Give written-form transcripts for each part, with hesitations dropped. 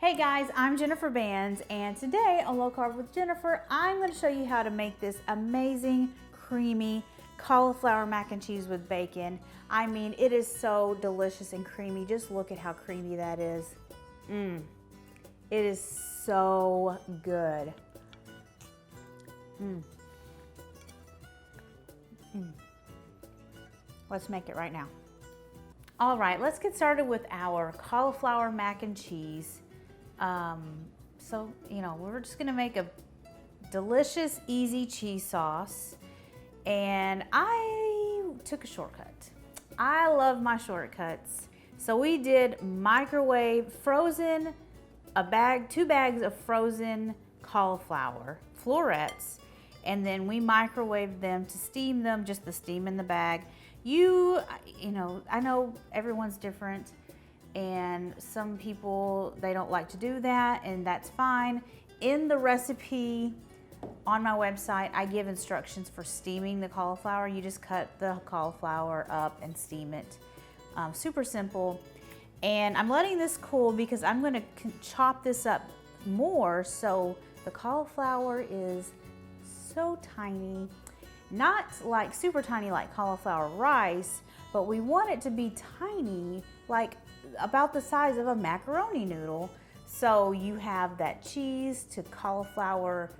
Hey guys, I'm Jennifer Bands, and today on Low Carb with Jennifer, I'm going to show you how to make this amazing, creamy cauliflower mac and cheese with bacon. I mean, it is so delicious and creamy. Just look at how creamy that is. It is so good. Let's make it right now. All right, let's get started with our cauliflower mac and cheese. We're just gonna make a delicious, easy cheese sauce. And I took a shortcut. I love my shortcuts. So we did microwave frozen, two bags of frozen cauliflower, florets, and then we microwaved them to steam them, just the steam in the bag. I know everyone's different. And some people, they don't like to do that, and that's fine. In the recipe on my website, I give instructions for steaming the cauliflower. You just cut the cauliflower up and steam it. Super simple. And I'm letting this cool because I'm gonna chop this up more so the cauliflower is so tiny. Not like super tiny like cauliflower rice, but we want it to be tiny, like about the size of a macaroni noodle. So you have that cheese to cauliflower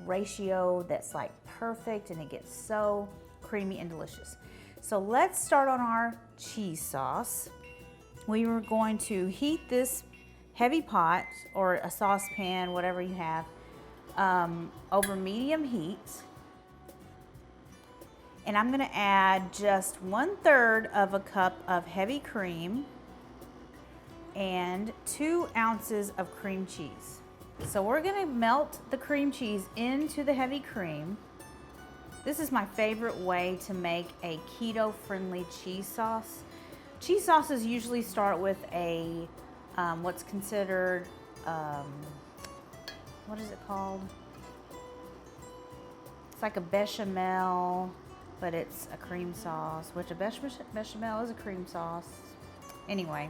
ratio that's like perfect, and it gets so creamy and delicious. So let's start on our cheese sauce. We were going to heat this heavy pot or a saucepan, whatever you have, over medium heat. And I'm gonna add just 1/3 of a cup of heavy cream and 2 ounces of cream cheese. So we're gonna melt the cream cheese into the heavy cream. This is my favorite way to make a keto-friendly cheese sauce. Cheese sauces usually start with a, what's considered, what is it called? It's like a bechamel, but it's a cream sauce, which a bechamel is a cream sauce. Anyway,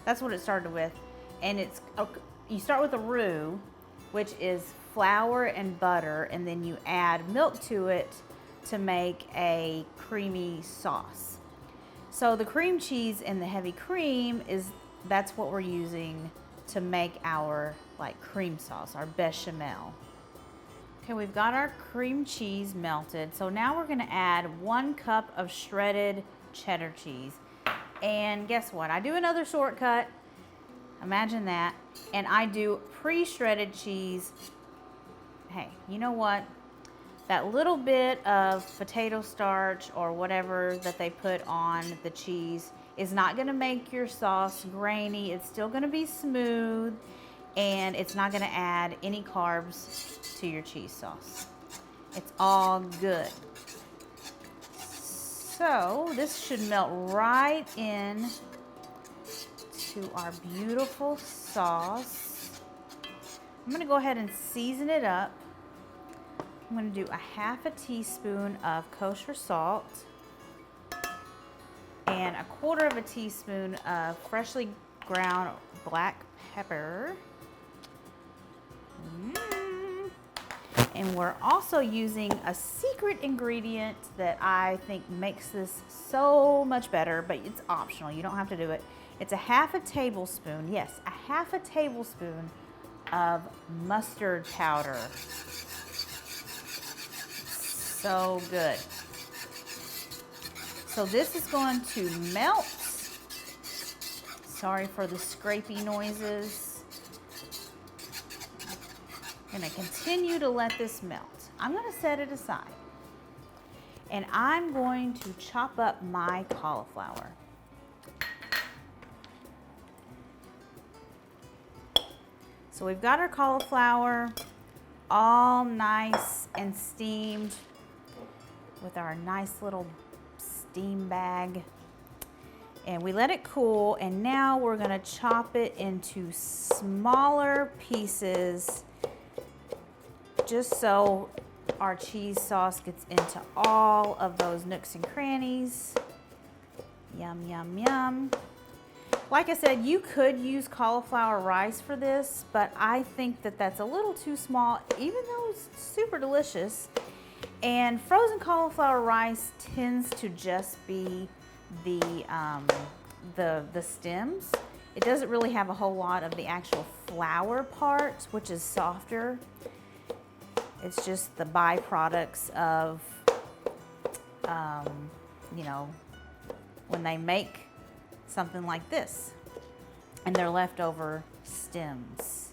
that's what it started with. And you start with a roux, which is flour and butter, and then you add milk to it to make a creamy sauce. So the cream cheese and the heavy cream that's what we're using to make our cream sauce, our bechamel. Okay, we've got our cream cheese melted. So now we're gonna add 1 cup of shredded cheddar cheese. And guess what? I do another shortcut. Imagine that. And I do pre-shredded cheese. Hey, you know what? That little bit of potato starch or whatever that they put on the cheese is not gonna make your sauce grainy. It's still gonna be smooth, and it's not gonna add any carbs to your cheese sauce. It's all good. So this should melt right in to our beautiful sauce. I'm gonna go ahead and season it up. I'm gonna do a 1/2 teaspoon of kosher salt and 1/4 teaspoon of freshly ground black pepper. And we're also using a secret ingredient that I think makes this so much better, but it's optional. You don't have to do it. It's a 1/2 tablespoon, yes, a 1/2 tablespoon of mustard powder. So good. So this is going to melt. Sorry for the scrapey noises. I'm gonna continue to let this melt. I'm gonna set it aside. And I'm going to chop up my cauliflower. So we've got our cauliflower all nice and steamed with our nice little steam bag. And we let it cool, and now we're gonna chop it into smaller pieces just so our cheese sauce gets into all of those nooks and crannies. Yum, yum, yum. Like I said, you could use cauliflower rice for this, but I think that that's a little too small, even though it's super delicious. And frozen cauliflower rice tends to just be the stems. It doesn't really have a whole lot of the actual flour part, which is softer. It's just the byproducts of, you know, when they make something like this and they're leftover stems.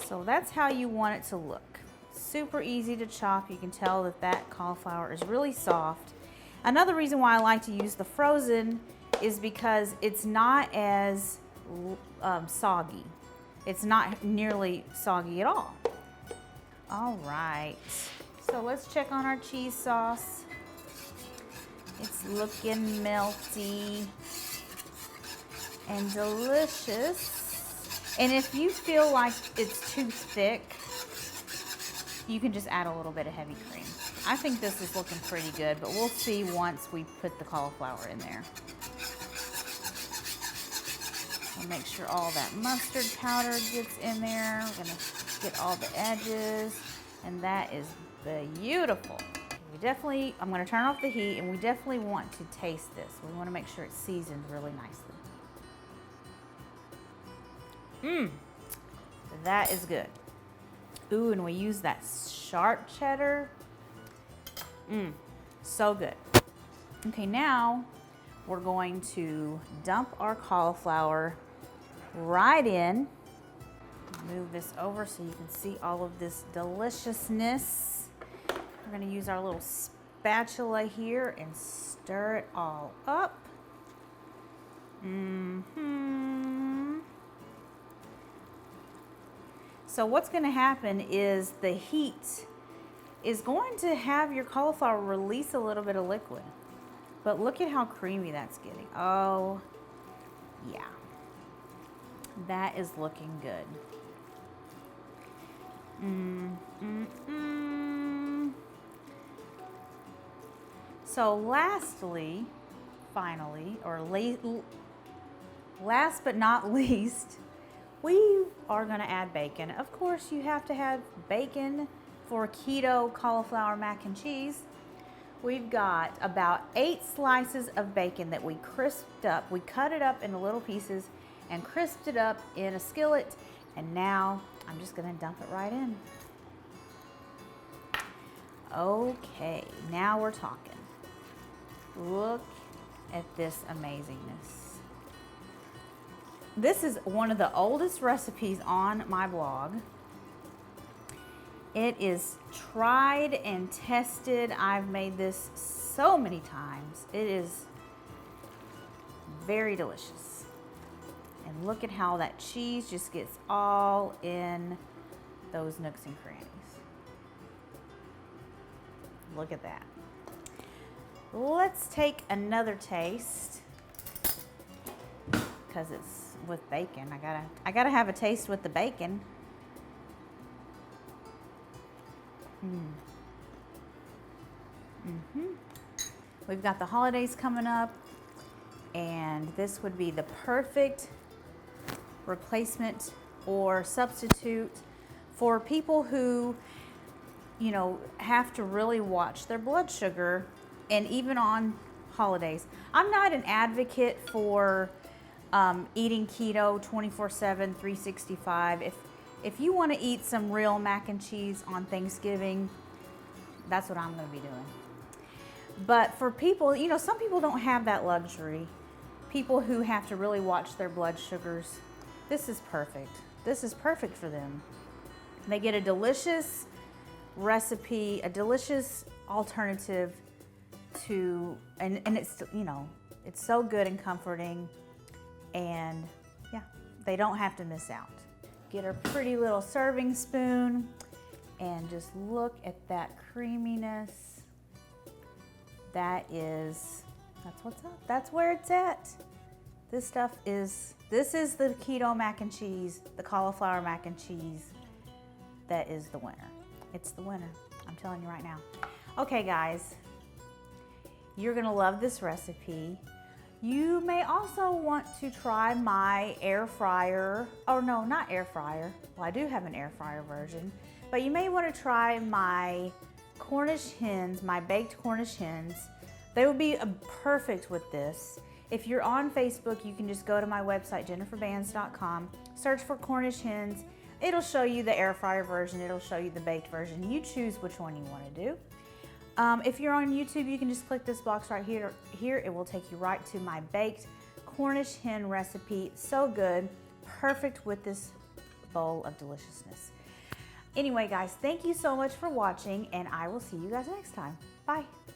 So that's how you want it to look. Super easy to chop. You can tell that that cauliflower is really soft. Another reason why I like to use the frozen is because it's not as soggy. It's not nearly soggy at all. All right, so let's check on our cheese sauce. It's looking melty and delicious. And if you feel like it's too thick, you can just add a little bit of heavy cream. I think this is looking pretty good, but we'll see once we put the cauliflower in there. We'll make sure all that mustard powder gets in there. We're gonna get all the edges, and that is beautiful. I'm gonna turn off the heat, and we definitely want to taste this. We wanna make sure it's seasoned really nicely. That is good. Ooh, and we use that sharp cheddar. So good. Okay, now we're going to dump our cauliflower right in. Move this over so you can see all of this deliciousness. We're gonna use our little spatula here and stir it all up. So what's gonna happen is the heat is going to have your cauliflower release a little bit of liquid. But look at how creamy that's getting. Oh, yeah. That is looking good. So lastly, finally, or last but not least, we are gonna add bacon. Of course, you have to have bacon for keto cauliflower mac and cheese. We've got about 8 slices of bacon that we crisped up. We cut it up into little pieces and crisped it up in a skillet. And now I'm just gonna dump it right in. Okay, now we're talking. Look at this amazingness. This is one of the oldest recipes on my blog. It is tried and tested. I've made this so many times. It is very delicious. And look at how that cheese just gets all in those nooks and crannies. Look at that. Let's take another taste because it's with bacon. I gotta have a taste with the bacon. We've got the holidays coming up, and this would be the perfect replacement or substitute for people who, you know, have to really watch their blood sugar, and even on holidays. I'm not an advocate for eating keto 24/7, 365. If you want to eat some real mac and cheese on Thanksgiving, that's what I'm going to be doing. But for people, you know, some people don't have that luxury. People who have to really watch their blood sugars, this is perfect. This is perfect for them. They get a delicious recipe, a delicious alternative to, and it's, you know, it's so good and comforting, and yeah, they don't have to miss out. Get a pretty little serving spoon and just look at that creaminess. That's what's up. That's where it's at. This is the keto mac and cheese, the cauliflower mac and cheese that is the winner. It's the winner. I'm telling you right now. Okay, guys, You're gonna love this recipe. You may also want to try my air fryer. Oh no, not air fryer. Well, I do have an air fryer version, but you may want to try my Cornish hens, my baked Cornish hens. They would be perfect with this. If you're on Facebook, you can just go to my website, jenniferbands.com, search for Cornish hens. It'll show you the air fryer version. It'll show you the baked version. You choose which one you want to do. If you're on YouTube, you can just click this box right here. It will take you right to my baked Cornish hen recipe. So good, perfect with this bowl of deliciousness. Anyway, guys, thank you so much for watching, and I will see you guys next time. Bye.